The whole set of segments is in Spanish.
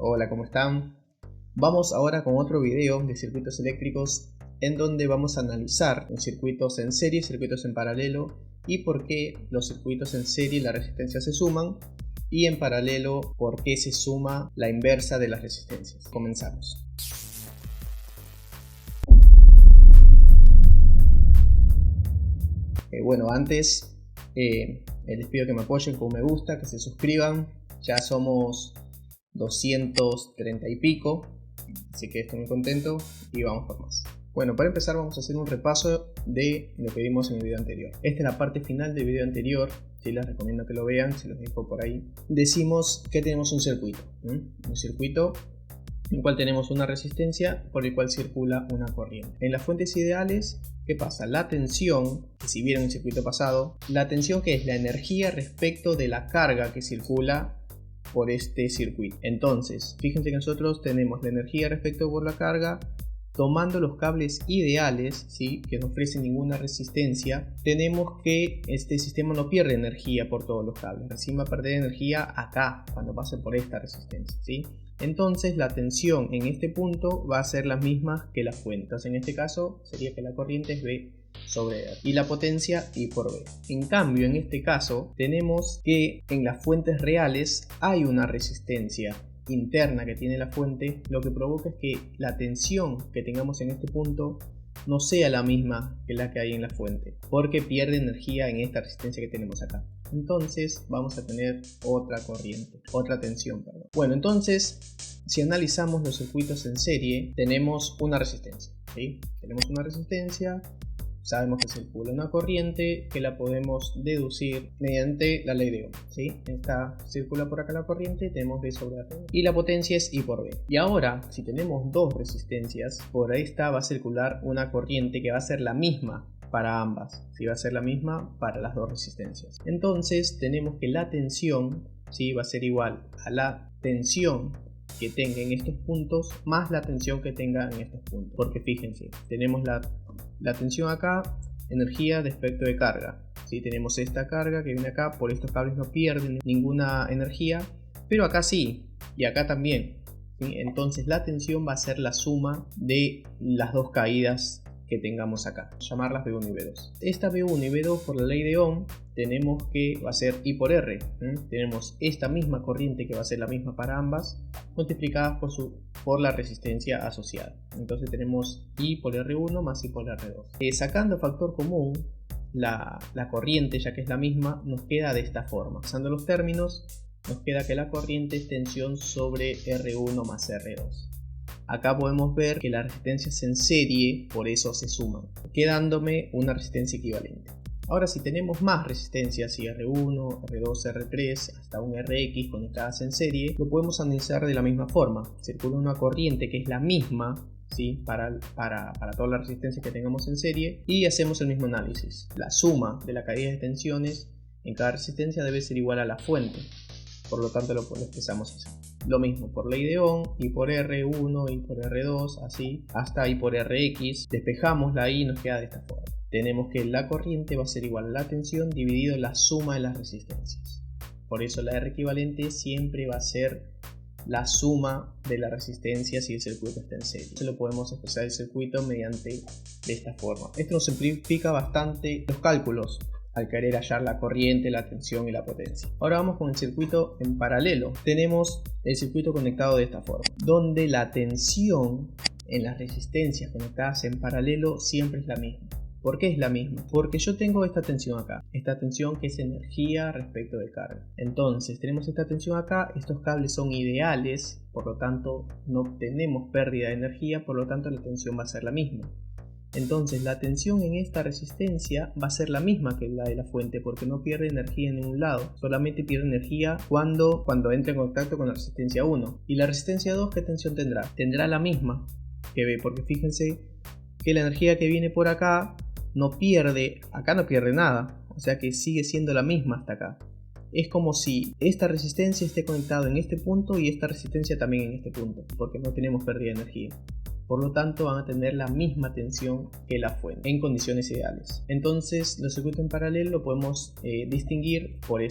Hola, ¿cómo están? Vamos ahora con otro video de circuitos eléctricos en donde vamos a analizar los circuitos en serie y circuitos en paralelo y por qué los circuitos en serie la resistencia se suman y en paralelo por qué se suma la inversa de las resistencias. Comenzamos. Bueno, antes les pido que me apoyen con un me gusta, que se suscriban. Ya somos 230 y pico, así que estoy muy contento y vamos por más. Bueno, para empezar vamos a hacer un repaso de lo que vimos en el video anterior. Esta es la parte final del video anterior, sí, les recomiendo que lo vean, se los dejo por ahí. Decimos que tenemos un circuito en el cual tenemos una resistencia por el cual circula una corriente. En las fuentes ideales, ¿qué pasa? La tensión, que si vieron el circuito pasado, la tensión que es la energía respecto de la carga que circula por este circuito. Entonces, fíjense que nosotros tenemos la energía respecto por la carga. Tomando los cables ideales, ¿sí?, que no ofrecen ninguna resistencia, tenemos que este sistema no pierde energía por todos los cables, recién va a perder energía acá cuando pase por esta resistencia, ¿sí? Entonces la tensión en este punto va a ser la misma que la fuente. Entonces en este caso sería que la corriente es V sobre R y la potencia I por V. En cambio, en este caso tenemos que en las fuentes reales hay una resistencia interna que tiene la fuente, lo que provoca es que la tensión que tengamos en este punto no sea la misma que la que hay en la fuente, porque pierde energía en esta resistencia que tenemos acá. Entonces vamos a tener otra corriente, otra tensión, perdón. Bueno, entonces si analizamos los circuitos en serie, tenemos una resistencia, ¿sí? Tenemos una resistencia. Sabemos que circula una corriente que la podemos deducir mediante la ley de Ohm, ¿sí? Esta circula por acá la corriente, tenemos V sobre R y la potencia es I por V. Y ahora, si tenemos dos resistencias, por esta va a circular una corriente que va a ser la misma para ambas, ¿sí? Va a ser la misma para las dos resistencias. Entonces tenemos que la tensión, ¿sí?, va a ser igual a la tensión que tenga en estos puntos más la tensión que tenga en estos puntos, porque fíjense, tenemos la tensión acá, energía de espectro de carga, ¿sí? Tenemos esta carga que viene acá, por estos cables no pierden ninguna energía, pero acá sí, y acá también, ¿sí? Entonces la tensión va a ser la suma de las dos caídas que tengamos acá, llamarlas V1 y V2. Esta V1 y V2 por la ley de Ohm tenemos que va a ser I por R, tenemos esta misma corriente que va a ser la misma para ambas, multiplicadas por la resistencia asociada. Entonces tenemos I por R1 más I por R2. Sacando factor común, la corriente, ya que es la misma, nos queda de esta forma. Usando los términos, nos queda que la corriente es tensión sobre R1 más R2. Acá podemos ver que las resistencias en serie, por eso se suman, quedándome una resistencia equivalente. Ahora, si tenemos más resistencias, y R1, R2, R3, hasta un RX conectadas en serie, lo podemos analizar de la misma forma. Circula una corriente que es la misma, ¿sí?, para toda la resistencia que tengamos en serie, y hacemos el mismo análisis. La suma de la caída de tensiones en cada resistencia debe ser igual a la fuente, por lo tanto lo expresamos así. Lo mismo por ley de Ohm, I por R1, I por R2, así, hasta I por RX. Despejamos la I y nos queda de esta forma. Tenemos que la corriente va a ser igual a la tensión dividido la suma de las resistencias. Por eso la R equivalente siempre va a ser la suma de las resistencias si el circuito está en serie. Eso lo podemos expresar el circuito mediante de esta forma. Esto nos simplifica bastante los cálculos al querer hallar la corriente, la tensión y la potencia. Ahora vamos con el circuito en paralelo. Tenemos el circuito conectado de esta forma, donde la tensión en las resistencias conectadas en paralelo siempre es la misma. ¿Por qué es la misma? Porque yo tengo esta tensión acá, esta tensión que es energía respecto de carga. Entonces tenemos esta tensión acá, estos cables son ideales, por lo tanto no tenemos pérdida de energía, por lo tanto la tensión va a ser la misma. Entonces la tensión en esta resistencia va a ser la misma que la de la fuente, porque no pierde energía en ningún lado, solamente pierde energía cuando entra en contacto con la resistencia 1. Y la resistencia 2, ¿qué tensión tendrá? Tendrá la misma que V, porque fíjense que la energía que viene por acá no pierde, acá no pierde nada, o sea que sigue siendo la misma hasta acá. Es como si esta resistencia esté conectada en este punto y esta resistencia también en este punto, porque no tenemos pérdida de energía. Por lo tanto van a tener la misma tensión que la fuente en condiciones ideales. Entonces los circuitos en paralelo lo podemos distinguir de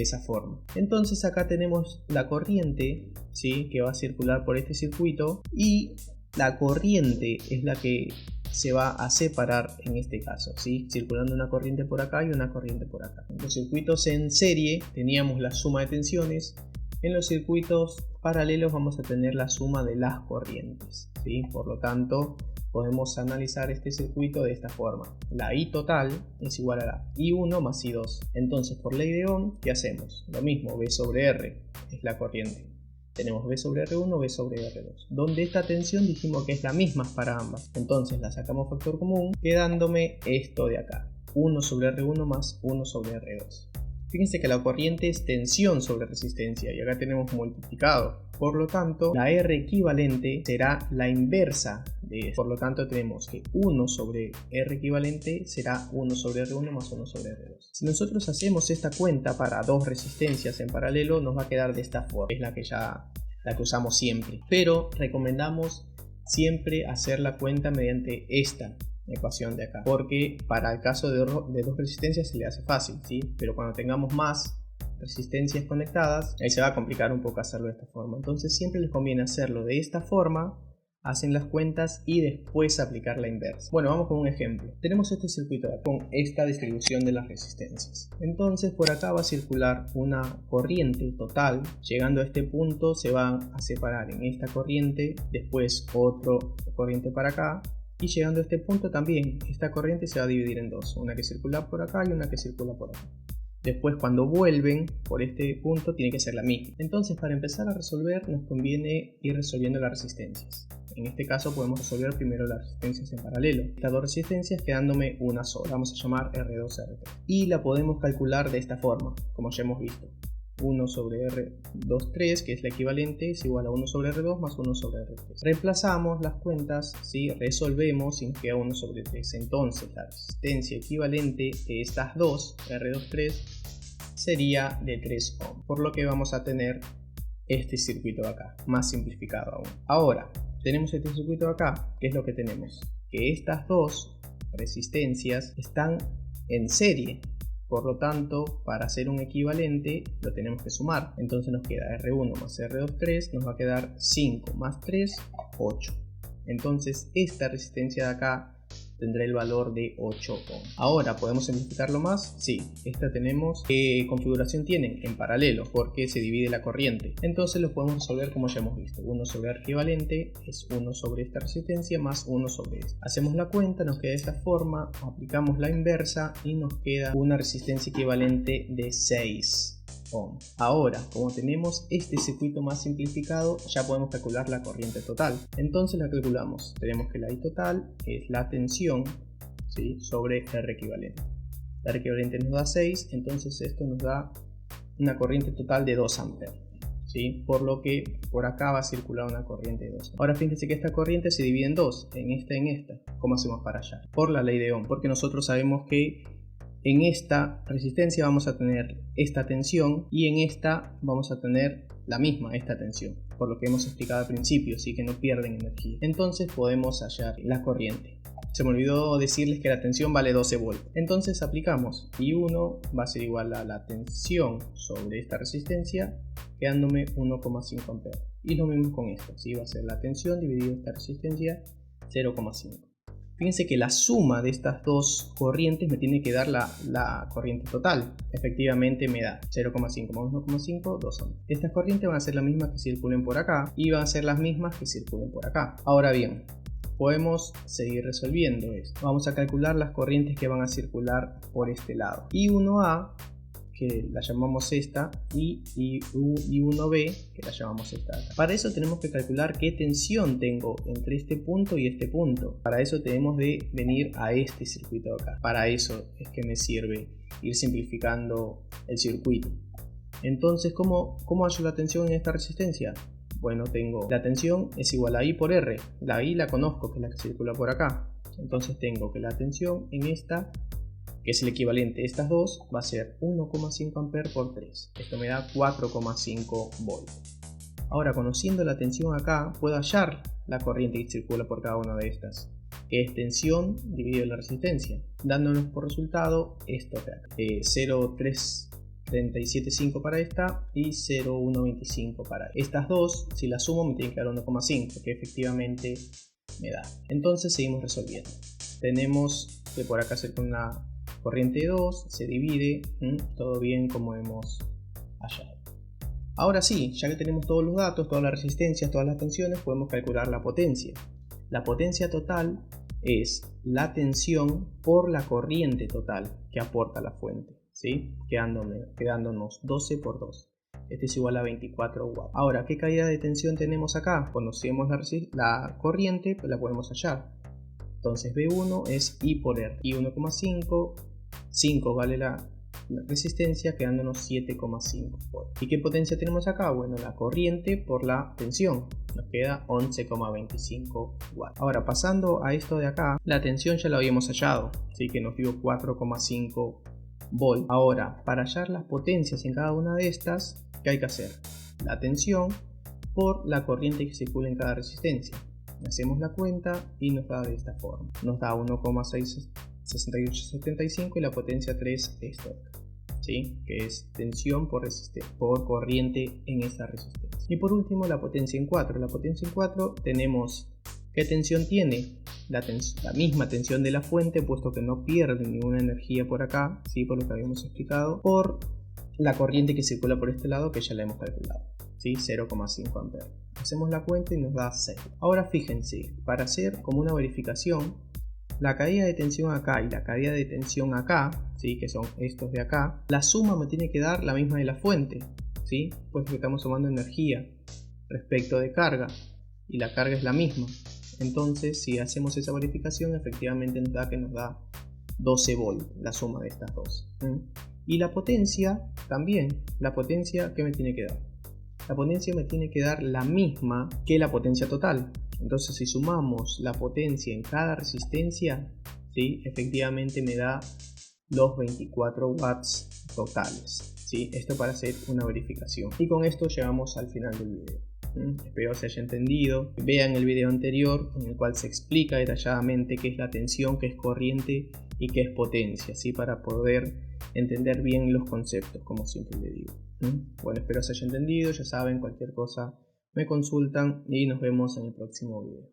esa forma. Entonces acá tenemos la corriente, ¿sí?, que va a circular por este circuito, y la corriente es la que se va a separar en este caso, ¿sí?, circulando una corriente por acá y una corriente por acá. En los circuitos en serie teníamos la suma de tensiones. En los circuitos paralelos vamos a tener la suma de las corrientes, ¿sí? Por lo tanto, podemos analizar este circuito de esta forma. La I total es igual a la I1 más I2. Entonces, por ley de Ohm, ¿qué hacemos? Lo mismo, V sobre R es la corriente. Tenemos V sobre R1, V sobre R2. Donde esta tensión dijimos que es la misma para ambas. Entonces la sacamos factor común, quedándome esto de acá. 1 sobre R1 más 1 sobre R2. Fíjense que la corriente es tensión sobre resistencia y acá tenemos multiplicado. Por lo tanto, la R equivalente será la inversa de esto. Por lo tanto, tenemos que 1 sobre R equivalente será 1 sobre R1 más 1 sobre R2. Si nosotros hacemos esta cuenta para dos resistencias en paralelo, nos va a quedar de esta forma. Es la que usamos siempre. Pero recomendamos siempre hacer la cuenta mediante esta ecuación de acá, porque para el caso de dos resistencias se le hace fácil, ¿sí? Pero cuando tengamos más resistencias conectadas, ahí se va a complicar un poco hacerlo de esta forma. Entonces siempre les conviene hacerlo de esta forma, hacen las cuentas y después aplicar la inversa. Bueno, vamos con un ejemplo. Tenemos este circuito con esta distribución de las resistencias. Entonces por acá va a circular una corriente total. Llegando a este punto se van a separar en esta corriente, después otra corriente para acá. Y llegando a este punto también, esta corriente se va a dividir en dos, una que circula por acá y una que circula por acá. Después cuando vuelven por este punto tiene que ser la misma. Entonces para empezar a resolver nos conviene ir resolviendo las resistencias. En este caso podemos resolver primero las resistencias en paralelo. Estas dos resistencias quedándome una sola, vamos a llamar R2, R3. Y la podemos calcular de esta forma, como ya hemos visto. 1 sobre R2, 3, que es la equivalente, es igual a 1 sobre R2 más 1 sobre R3. Reemplazamos las cuentas, ¿sí? Resolvemos y nos queda 1 sobre 3. Entonces la resistencia equivalente de estas dos, R2, 3, sería de 3 ohm. Por lo que vamos a tener este circuito de acá, más simplificado aún. Ahora, tenemos este circuito de acá, ¿qué es lo que tenemos? Que estas dos resistencias están en serie. Por lo tanto, para hacer un equivalente lo tenemos que sumar. Entonces nos queda R1 más R2, 3, nos va a quedar 5 más 3, 8. Entonces esta resistencia de acá tendrá el valor de 8 ohm. Ahora, ¿podemos simplificarlo más? Sí, esta tenemos. ¿Qué configuración tienen? En paralelo, porque se divide la corriente. Entonces lo podemos resolver como ya hemos visto. 1 sobre R equivalente es 1 sobre esta resistencia más 1 sobre esta. Hacemos la cuenta, nos queda de esta forma, aplicamos la inversa y nos queda una resistencia equivalente de 6 ohm. Ahora, como tenemos este circuito más simplificado, ya podemos calcular la corriente total. Entonces la calculamos. Tenemos que la I total es la tensión, ¿sí?, sobre R equivalente. La R equivalente nos da 6, entonces esto nos da una corriente total de 2 amperes. ¿Sí? Por lo que por acá va a circular una corriente de 2. Ahora fíjense que esta corriente se divide en dos, en esta y en esta. ¿Cómo hacemos para allá? Por la ley de Ohm, porque nosotros sabemos que en esta resistencia vamos a tener esta tensión y en esta vamos a tener la misma, esta tensión, por lo que hemos explicado al principio, así que no pierden energía. Entonces podemos hallar la corriente. Se me olvidó decirles que la tensión vale 12 voltios. Entonces aplicamos I1 va a ser igual a la tensión sobre esta resistencia, quedándome 1,5 amperes. Y lo mismo con esto, ¿sí? Va a ser la tensión dividido esta resistencia 0,5. Fíjense que la suma de estas dos corrientes me tiene que dar la corriente total. Efectivamente me da 0,5 más 1,5, 2 ohms. Estas corrientes van a ser las mismas que circulen por acá y van a ser las mismas que circulen por acá. Ahora bien, podemos seguir resolviendo esto. Vamos a calcular las corrientes que van a circular por este lado. I1A, que la llamamos esta, y I1B, que la llamamos esta. Para eso tenemos que calcular qué tensión tengo entre este punto y este punto. Para eso tenemos de venir a este circuito de acá. Para eso es que me sirve ir simplificando el circuito. Entonces, ¿cómo hallo la tensión en esta resistencia? Bueno, tengo la tensión es igual a I por R. La I la conozco, que es la que circula por acá. Entonces tengo que la tensión en esta, que es el equivalente de estas dos, va a ser 1,5 amperes por 3. Esto me da 4,5 voltios. Ahora, conociendo la tensión acá, puedo hallar la corriente que circula por cada una de estas, que es tensión dividido en la resistencia, dándonos por resultado esto de acá, 0,375 para esta y 0,125 para esta. Estas dos, si las sumo, me tienen que dar 1,5, que efectivamente me da. Entonces seguimos resolviendo. Tenemos que por acá hacer con la corriente 2, se divide, todo bien como hemos hallado. Ahora sí, ya que tenemos todos los datos, todas las resistencias, todas las tensiones, podemos calcular la potencia. La potencia total es la tensión por la corriente total que aporta la fuente, ¿sí? Quedándonos 12 por 2. Este es igual a 24 watts. Ahora, ¿qué caída de tensión tenemos acá? Conocemos la corriente, pues la podemos hallar. Entonces V1 es I por R. I 1,5, 5 vale la resistencia, quedándonos 7,5 volts. ¿Y qué potencia tenemos acá? Bueno, la corriente por la tensión. Nos queda 11,25 watts. Ahora, pasando a esto de acá, la tensión ya la habíamos hallado, así que nos dio 4,5 volts. Ahora, para hallar las potencias en cada una de estas, ¿qué hay que hacer? La tensión por la corriente que circula en cada resistencia. Hacemos la cuenta y nos da de esta forma. Nos da 1,66875 y la potencia 3 esto, ¿sí? Que es tensión por corriente en esa resistencia. Y por último la potencia en 4. La potencia en 4 tenemos, ¿qué tensión tiene? La misma tensión de la fuente, puesto que no pierde ninguna energía por acá, ¿sí? Por lo que habíamos explicado, por la corriente que circula por este lado, que ya la hemos calculado, ¿sí? 0,5 amperes. Hacemos la cuenta y nos da 6. Ahora fíjense, para hacer como una verificación, la caída de tensión acá y la caída de tensión acá, ¿sí? Que son estos de acá, la suma me tiene que dar la misma de la fuente, ¿sí? Pues que estamos sumando energía respecto de carga y la carga es la misma. Entonces, si hacemos esa verificación, efectivamente nos da 12 volts, la suma de estas dos. Y la potencia también, la potencia, ¿qué me tiene que dar? La potencia me tiene que dar la misma que la potencia total. Entonces, si sumamos la potencia en cada resistencia, ¿sí? Efectivamente me da los 24 watts totales, ¿sí? Esto para hacer una verificación. Y con esto llegamos al final del video. Espero se haya entendido. Vean el video anterior en el cual se explica detalladamente qué es la tensión, qué es corriente y qué es potencia, ¿sí? Para poder entender bien los conceptos, como siempre le digo. Bueno, espero se haya entendido. Ya saben, cualquier cosa me consultan y nos vemos en el próximo video.